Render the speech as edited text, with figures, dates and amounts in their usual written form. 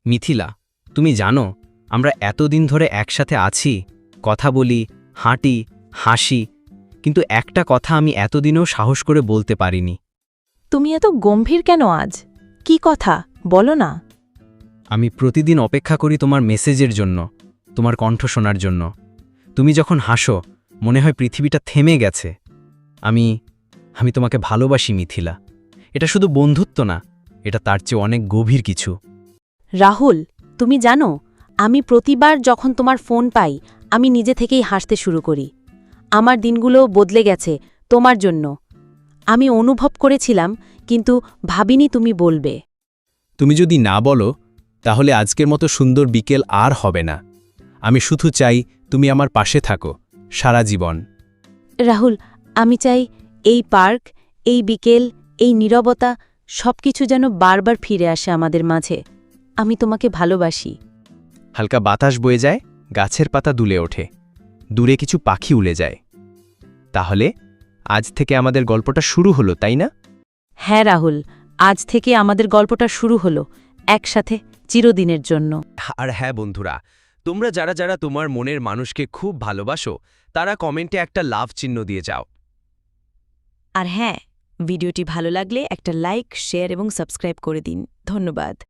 মিথিলা, তুমি জানো আমরা এতদিন ধরে একসাথে আছি, কথা বলি, হাঁটি, হাসি, কিন্তু একটা কথা আমি এতদিনেও সাহস করে বলতে পারিনি। তুমি এত গম্ভীর কেন আজ? কি কথা বলো না। আমি প্রতিদিন অপেক্ষা করি তোমার মেসেজের জন্য, তোমার কণ্ঠ শোনার জন্য। তুমি যখন হাসো মনে হয় পৃথিবীটা থেমে গেছে। আমি আমি তোমাকে ভালোবাসি মিথিলা। এটা শুধু বন্ধুত্ব না, এটা তার চেয়ে অনেক গভীর কিছু। রাহুল, তুমি জানো আমি প্রতিবার যখন তোমার ফোন পাই আমি নিজে থেকেই হাসতে শুরু করি। আমার দিনগুলো বদলে গেছে তোমার জন্য। আমি অনুভব করেছিলাম, কিন্তু ভাবিনি তুমি বলবে। তুমি যদি না বলো তাহলে আজকের মতো সুন্দর বিকেল আর হবে না। আমি শুধু চাই তুমি আমার পাশে থাকো সারা জীবন। রাহুল, আমি চাই এই পার্ক, এই বিকেল, এই নীরবতা সবকিছু যেন বারবার ফিরে আসে আমাদের মাঝে। আমি তোমাকে ভালোবাসি। হালকা বাতাস বয়ে যায়, গাছের পাতা দুলে ওঠে, দূরে কিছু পাখি উড়ে যায়। তাহলে আজ থেকে আমাদের গল্পটা শুরু হলো, তাই না? হ্যাঁ রাহুল, আজ থেকে আমাদের গল্পটা শুরু হলো, একসাথে চিরদিনের জন্য। আর হ্যাঁ বন্ধুরা, তোমরা যারা যারা তোমার মনের মানুষকে খুব ভালোবাসো তারা কমেন্টে একটা লাভ চিহ্ন দিয়ে যাও। আর হ্যাঁ, ভিডিওটি ভালো লাগলে একটা লাইক, শেয়ার এবং সাবস্ক্রাইব করে দিন। ধন্যবাদ।